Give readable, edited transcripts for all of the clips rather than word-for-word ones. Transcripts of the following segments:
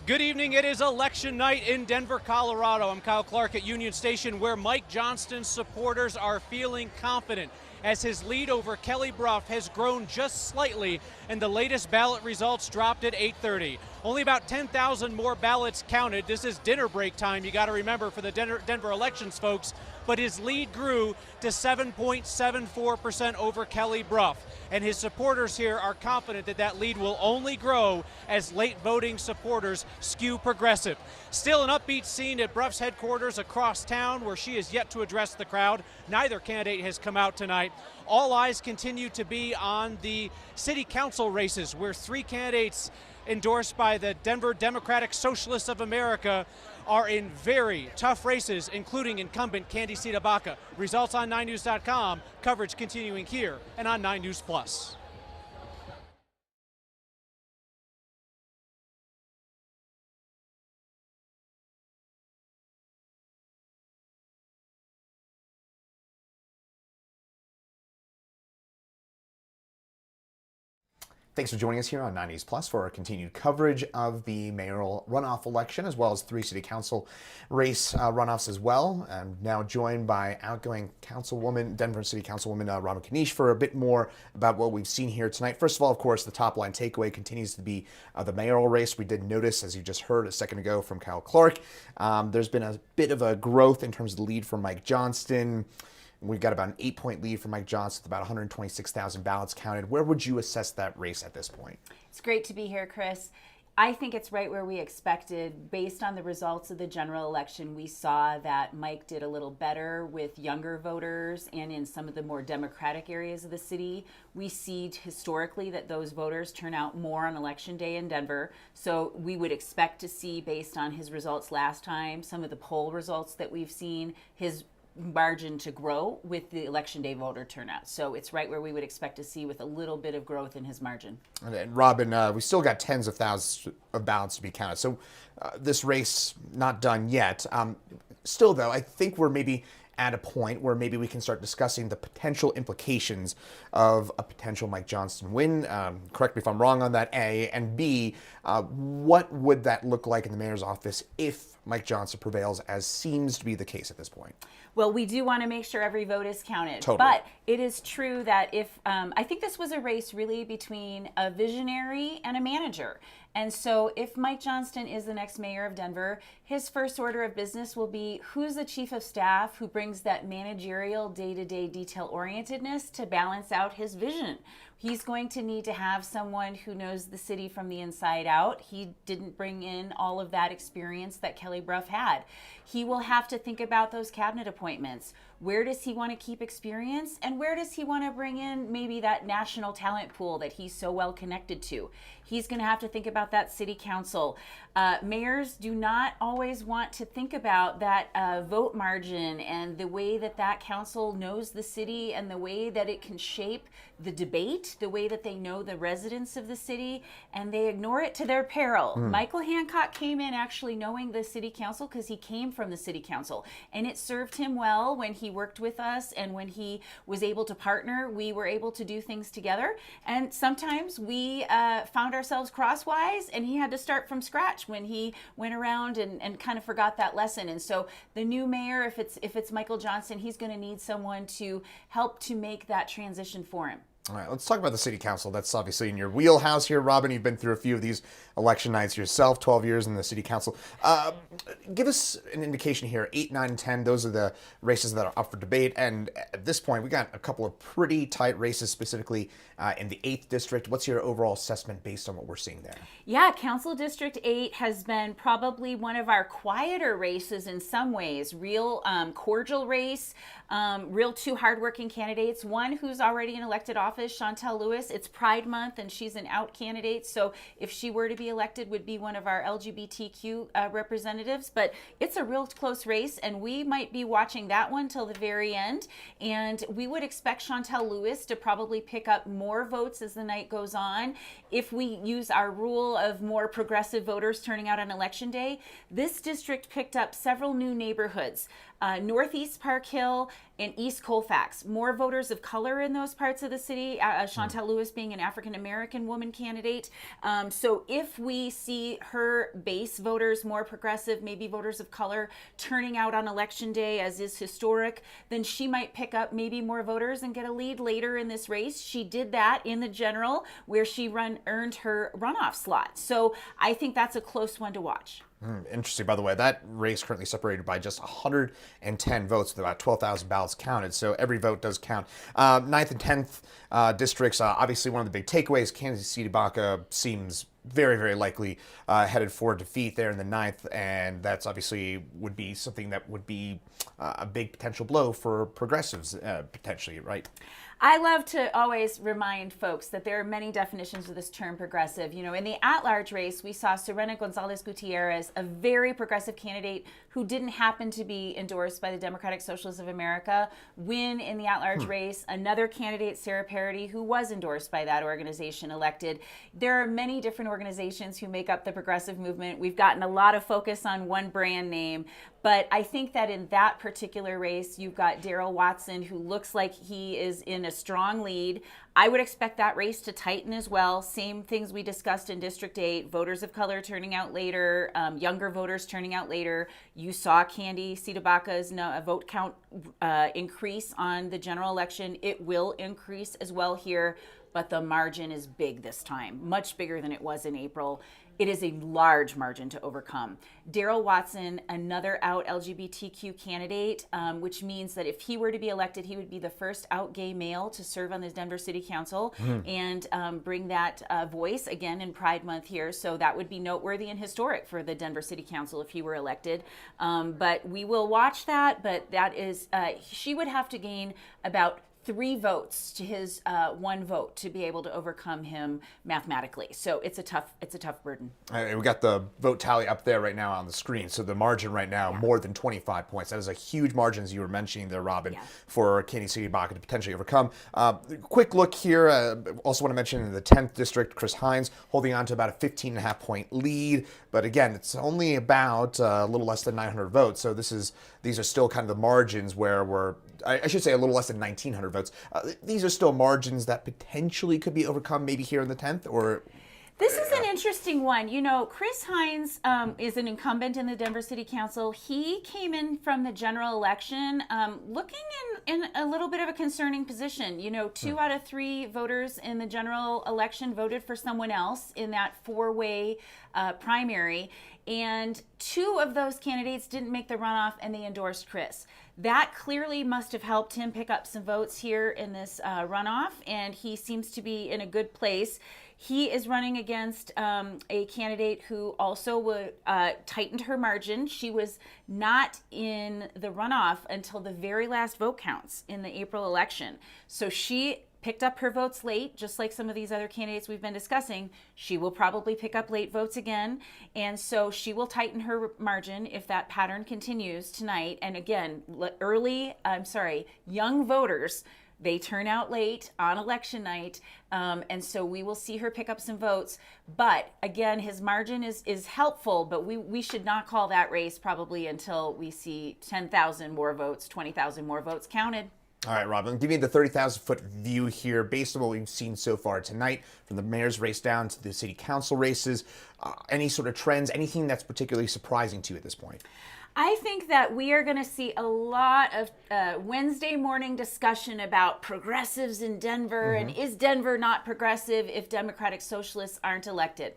Good evening. It is election night in Denver, Colorado. I'm Kyle Clark at Union Station, where Mike Johnston's supporters are feeling confident as his lead over Kelly Brough has grown just slightly, and the latest ballot results dropped at 8:30. Only about 10,000 more ballots counted. This is dinner break time, you got to remember, for the Denver elections folks, but his lead grew to 7.74% over Kelly Brough. And his supporters here are confident that that lead will only grow as late voting supporters skew progressive. Still an upbeat scene at Brough's headquarters across town, where she is yet to address the crowd. Neither candidate has come out tonight. All eyes continue to be on the city council races, where three candidates endorsed by the Denver Democratic Socialists of America are in very tough races, including incumbent Candy Baca. Results on 9news.com, coverage continuing here and on 9 News Plus. Thanks for joining us here on 9 News Plus for our continued coverage of the mayoral runoff election, as well as 3 city council race runoffs as well. I'm now joined by outgoing Denver City Councilwoman Robin Knish for a bit more about what we've seen here tonight. First of all, of course, the top line takeaway continues to be the mayoral race. We did notice, as you just heard a second ago from Kyle Clark, there's been a bit of a growth in terms of the lead for Mike Johnston. We've got about an 8-point lead for Mike Johnston with about 126,000 ballots counted. Where would you assess that race at this point? It's great to be here, Chris. I think it's right where we expected. Based on the results of the general election, we saw that Mike did a little better with younger voters and in some of the more democratic areas of the city. We see historically that those voters turn out more on election day in Denver. So we would expect to see, based on his results last time, some of the poll results that we've seen, his margin to grow with the election day voter turnout. So it's right where we would expect to see, with a little bit of growth in his margin. And Robin, we still got tens of thousands of ballots to be counted. So this race not done yet. Still, though, I think we're maybe at a point where maybe we can start discussing the potential implications of a potential Mike Johnston win. Correct me if I'm wrong on that, A. And B, what would that look like in the mayor's office if Mike Johnston prevails, as seems to be the case at this point? Well, we do want to make sure every vote is counted. Totally. But it is true that if, I think this was a race really between a visionary and a manager. And so if Mike Johnston is the next mayor of Denver, his first order of business will be, who's the chief of staff who brings that managerial day-to-day detail-orientedness to balance out his vision? He's going to need to have someone who knows the city from the inside out. He didn't bring in all of that experience that Kelly Brough had. He will have to think about those cabinet appointments. Where does he want to keep experience, and where does he want to bring in maybe that national talent pool that he's so well connected to? He's going to have to think about that city council. Mayors do not always want to think about that vote margin and the way that that council knows the city and the way that it can shape the debate, the way that they know the residents of the city, and they ignore it to their peril. Michael Hancock came in actually knowing the city council because he came from the city council, and it served him well when he worked with us, and when he was able to partner, we were able to do things together. And sometimes we found ourselves crosswise, and he had to start from scratch when he went around and kind of forgot that lesson. And so the new mayor, if it's Michael Johnston, he's going to need someone to help to make that transition for him. All right, let's talk about the city council. That's obviously in your wheelhouse here, Robin. You've been through a few of these election nights yourself, 12 years in the city council. Give us an indication here, 8, 9, and 10, those are the races that are up for debate. And at this point, we got a couple of pretty tight races, specifically in the 8th district. What's your overall assessment based on what we're seeing there? Yeah, Council District 8 has been probably one of our quieter races in some ways. Real cordial race, real 2 hardworking candidates. One who's already in elected office, Chantel Lewis. It's Pride Month, and she's an out candidate, so if she were to be elected, would be one of our LGBTQ representatives. But it's a real close race, and we might be watching that one till the very end. And we would expect Chantel Lewis to probably pick up more votes as the night goes on. If we use our rule of more progressive voters turning out on election day, this district picked up several new neighborhoods. Northeast Park Hill, and East Colfax. More voters of color in those parts of the city, Chantel Lewis being an African-American woman candidate. So if we see her base voters more progressive, maybe voters of color turning out on election day, as is historic, then she might pick up maybe more voters and get a lead later in this race. She did that in the general, where she earned her runoff slot. So I think that's a close one to watch. Interesting. By the way, that race currently separated by just 110 votes with about 12,000 ballots counted. So every vote does count. 9th and 10th districts, obviously one of the big takeaways, Kansas City Baca seems very, very likely headed for defeat there in the 9th. And that's obviously would be something that would be a big potential blow for progressives, potentially, right? I love to always remind folks that there are many definitions of this term progressive. You know, in the at-large race, we saw Serena Gonzalez Gutierrez, a very progressive candidate who didn't happen to be endorsed by the Democratic Socialists of America, win in the at-large race. Another candidate, Sarah Parody, who was endorsed by that organization, elected. There are many different organizations who make up the progressive movement. We've gotten a lot of focus on one brand name, but I think that in that particular race, you've got Darrell Watson, who looks like he is in a strong lead. I would expect that race to tighten as well. Same things we discussed in District 8, voters of color turning out later, younger voters turning out later. You saw Candy Sidabaca's vote count increase on the general election. It will increase as well here, but the margin is big this time, much bigger than it was in April. It is a large margin to overcome. Darrell Watson, another out LGBTQ candidate, which means that if he were to be elected, he would be the first out gay male to serve on the Denver City Council and bring that voice again in Pride Month here. So that would be noteworthy and historic for the Denver City Council if he were elected. But we will watch that. But that is, she would have to gain about 3 votes to his 1 vote to be able to overcome him mathematically. So it's a tough burden. We got the vote tally up there right now on the screen. So the margin right now, more than 25 points. That is a huge margin, as you were mentioning there, Robin, for Kansas City Baca to potentially overcome. Quick look here. Also want to mention in the 10th district, Chris Hines holding on to about a 15.5 point lead. But again, it's only about a little less than 900 votes. So these are still kind of the margins where I should say a little less than 1,900 votes. These are still margins that potentially could be overcome maybe here in the 10th, or... This is an interesting one. You know, Chris Hines is an incumbent in the Denver City Council. He came in from the general election looking in a little bit of a concerning position. You know, 2 out of 3 voters in the general election voted for someone else in that 4-way primary. And 2 of those candidates didn't make the runoff, and they endorsed Chris. That clearly must have helped him pick up some votes here in this runoff, and he seems to be in a good place. He is running against a candidate who also tightened her margin. She was not in the runoff until the very last vote counts in the April election. So she picked up her votes late, just like some of these other candidates we've been discussing. She will probably pick up late votes again. And so she will tighten her margin if that pattern continues tonight. And again, young voters, they turn out late on election night. And so we will see her pick up some votes. But again, his margin is helpful, but we should not call that race probably until we see 10,000 more votes, 20,000 more votes counted. All right, Robin, give me the 30,000-foot view here based on what we've seen so far tonight, from the mayor's race down to the city council races. Any sort of trends, anything that's particularly surprising to you at this point? I think that we are going to see a lot of Wednesday morning discussion about progressives in Denver and is Denver not progressive if Democratic Socialists aren't elected.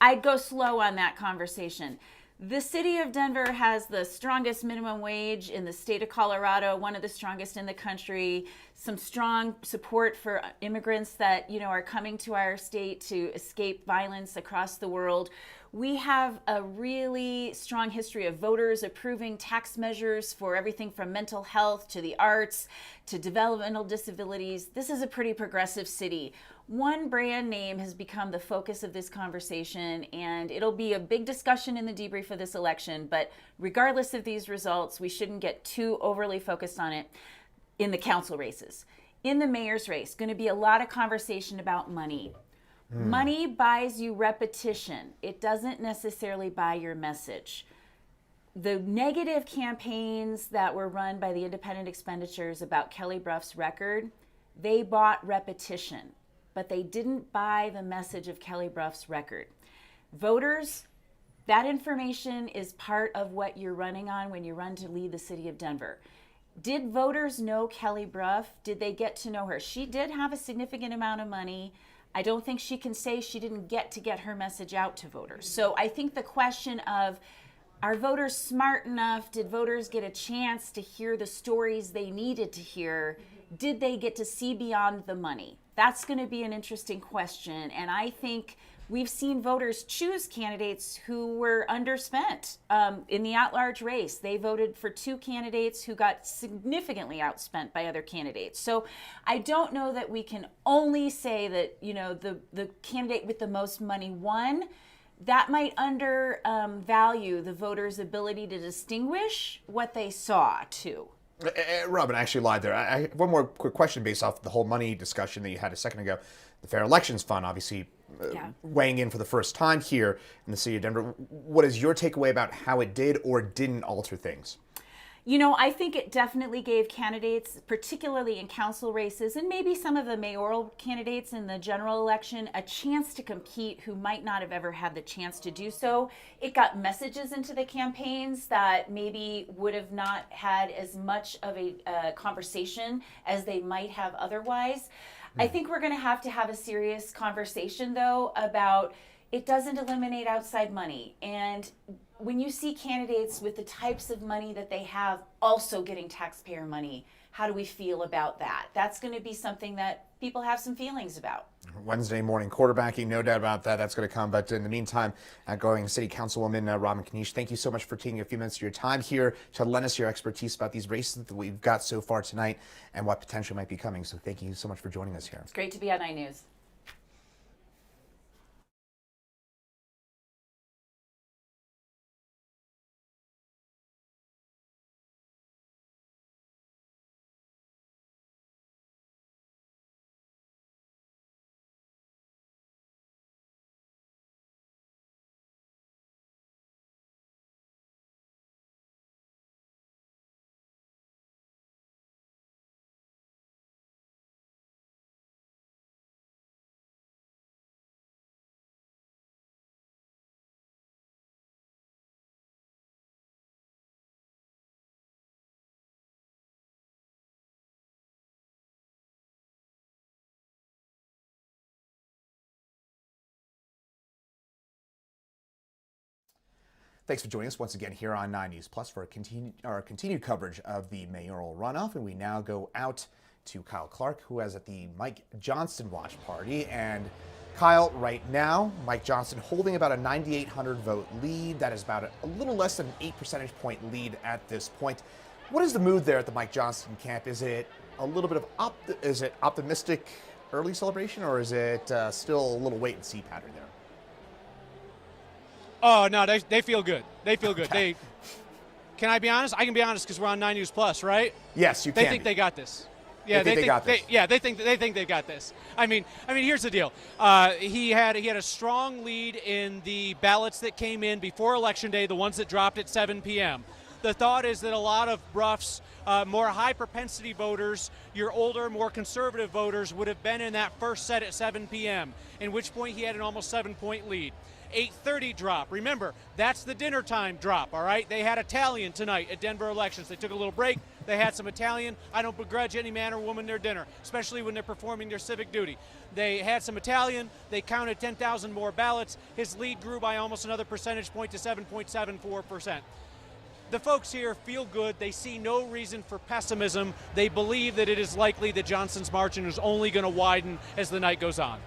I'd go slow on that conversation. The city of Denver has the strongest minimum wage in the state of Colorado, one of the strongest in the country, some strong support for immigrants that, are coming to our state to escape violence across the world. We have a really strong history of voters approving tax measures for everything from mental health to the arts to developmental disabilities. This is a pretty progressive city. One brand name has become the focus of this conversation, and it'll be a big discussion in the debrief of this election. But regardless of these results, we shouldn't get too overly focused on it in the council races. In the mayor's race, going to be a lot of conversation about money. Money buys you repetition. It doesn't necessarily buy your message. the negative campaigns that were run by the independent expenditures about Kelly Brough's record, they bought repetition, but they didn't buy the message of Kelly Brough's record. Voters, that information is part of what you're running on when you run to lead the city of Denver. Did voters know Kelly Brough? Did they get to know her? She did have a significant amount of money. I don't think she can say she didn't get her message out to voters. So I think the question of, are voters smart enough? Did voters get a chance to hear the stories they needed to hear? Did they get to see beyond the money? That's going to be an interesting question. And I think we've seen voters choose candidates who were underspent in the at-large race. They voted for 2 candidates who got significantly outspent by other candidates. So I don't know that we can only say that, you know, the candidate with the most money won. That might undervalue the voters' ability to distinguish what they saw, too. Robin, I actually lied there. I have one more quick question based off the whole money discussion that you had a second ago. The Fair Elections Fund, obviously, weighing in for the first time here in the city of Denver. What is your takeaway about how it did or didn't alter things? You know, I think it definitely gave candidates, particularly in council races, and maybe some of the mayoral candidates in the general election, a chance to compete who might not have ever had the chance to do so. It got messages into the campaigns that maybe would have not had as much of a conversation as they might have otherwise. I think we're going to have a serious conversation, though, about it doesn't eliminate outside money. And when you see candidates with the types of money that they have also getting taxpayer money, how do we feel about that? That's going to be something that people have some feelings about. Wednesday morning quarterbacking, no doubt about that. That's going to come. But in the meantime, outgoing City Councilwoman Robin Kniech, thank you so much for taking a few minutes of your time here to lend us your expertise about these races that we've got so far tonight and what potentially might be coming. So thank you so much for joining us here. It's great to be on iNews. Thanks for joining us once again here on 9 News Plus for our continued coverage of the mayoral runoff. And we now go out to Kyle Clark, who is at the Mike Johnston watch party. And Kyle, right now, Mike Johnston holding about a 9,800 vote lead. That is about a little less than an 8 percentage point lead at this point. What is the mood there at the Mike Johnston camp? Is it a little bit of optimistic early celebration, or is it still a little wait and see pattern there? Oh, no, they feel good. They feel good. Okay. Can I be honest? I can be honest because we're on 9 News Plus, right? Yes, you can. They think they got this. Yeah, they think they got this. I mean, here's the deal. He had a strong lead in the ballots that came in before Election Day, the ones that dropped at 7 p.m. The thought is that a lot of Brough's more high-propensity voters, your older, more conservative voters, would have been in that first set at 7 p.m., in which point he had an almost 7-point lead. 8:30 drop. Remember, that's the dinner time drop, all right? They had Italian tonight at Denver elections. They took a little break. They had some Italian. I don't begrudge any man or woman their dinner, especially when they're performing their civic duty. They had some Italian. They counted 10,000 more ballots. His lead grew by almost another percentage point to 7.74%. The folks here feel good. They see no reason for pessimism. They believe that it is likely that Johnston's margin is only going to widen as the night goes on.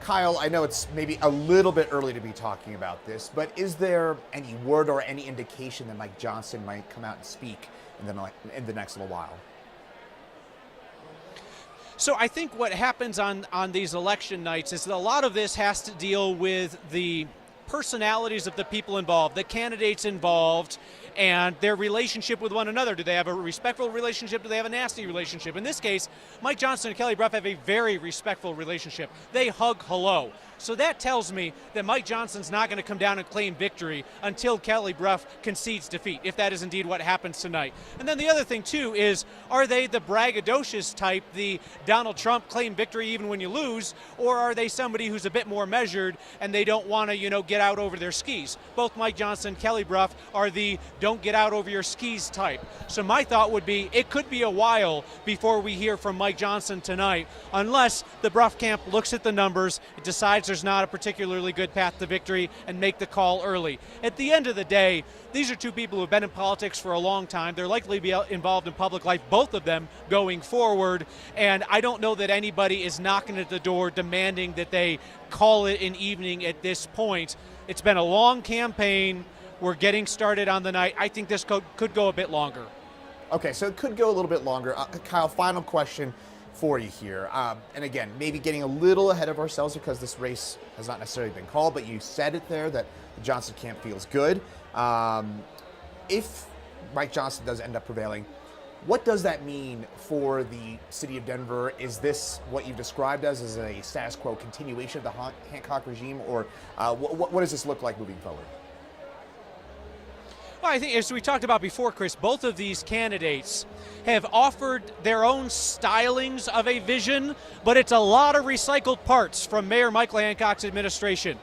Kyle, I know it's maybe a little bit early to be talking about this, but is there any word or any indication that Mike Johnston might come out and speak in the next little while? So I think what happens on these election nights is that a lot of this has to deal with the personalities of the people involved, the candidates involved, and their relationship with one another. Do they have a respectful relationship? Do they have a nasty relationship? In this case, Mike Johnston and Kelly Brough have a very respectful relationship. They hug hello. So that tells me that Mike Johnston's not going to come down and claim victory until Kelly Brough concedes defeat, if that is indeed what happens tonight. And then the other thing, too, is are they the braggadocious type, the Donald Trump claim victory even when you lose, or are they somebody who's a bit more measured and they don't want to, get out over their skis? Both Mike Johnston and Kelly Brough are the don't get out over your skis type. So my thought would be it could be a while before we hear from Mike Johnston tonight, unless the Brough camp looks at the numbers, decides there's not a particularly good path to victory, and make the call early. At the end of the day, these are two people who have been in politics for a long time. They're likely to be involved in public life, both of them going forward, and I don't know that anybody is knocking at the door demanding that they call it an evening at this point. It's been a long campaign. We're getting started on the night. I think this could go a bit longer. Okay, so it could go a little bit longer. Kyle, final question for you here. And again, maybe getting a little ahead of ourselves because this race has not necessarily been called, but you said it there that the Johnston camp feels good. If Mike Johnston does end up prevailing, what does that mean for the city of Denver? Is this what you've described as a status quo continuation of the Hancock regime, or what does this look like moving forward? Well, I think, as we talked about before, Chris, both of these candidates have offered their own stylings of a vision, but it's a lot of recycled parts from Mayor Michael Hancock's administration.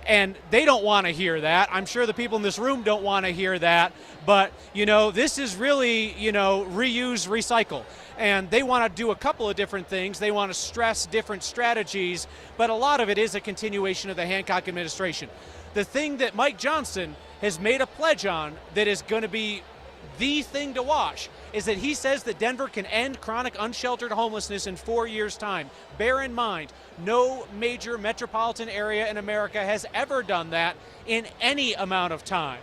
And they don't want to hear that. I'm sure the people in this room don't want to hear that. But, this is really, reuse, recycle. And they want to do a couple of different things. They want to stress different strategies, but a lot of it is a continuation of the Hancock administration. The thing that Mike Johnston has made a pledge on that is going to be the thing to watch is that he says that Denver can end chronic unsheltered homelessness in 4 years' time. Bear in mind, no major metropolitan area in America has ever done that in any amount of time.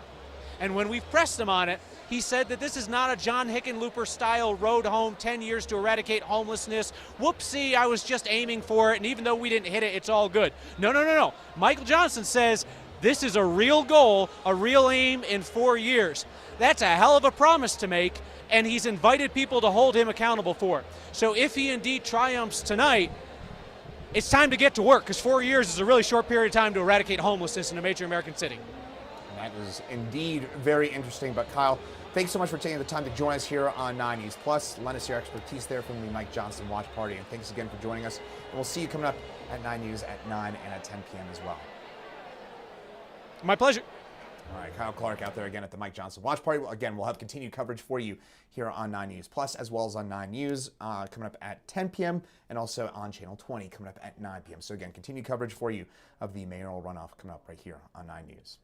And when we've pressed him on it, he said that this is not a John Hickenlooper-style road home, 10 years to eradicate homelessness. Whoopsie, I was just aiming for it, and even though we didn't hit it, it's all good. No. Michael Johnston says this is a real goal, a real aim in 4 years. That's a hell of a promise to make, and he's invited people to hold him accountable for it. So if he indeed triumphs tonight, it's time to get to work, because 4 years is a really short period of time to eradicate homelessness in a major American city. That is indeed very interesting. But Kyle, thanks so much for taking the time to join us here on 9 News Plus. Lend us your expertise there from the Mike Johnston Watch Party, and thanks again for joining us. And we'll see you coming up at 9 News at 9 and at 10 p.m. as well. My pleasure. All right, Kyle Clark out there again at the Mike Johnston Watch Party. Again, we'll have continued coverage for you here on 9 News Plus, as well as on 9 News coming up at 10 p.m. and also on Channel 20 coming up at 9 p.m. So again, continued coverage for you of the mayoral runoff coming up right here on 9 News.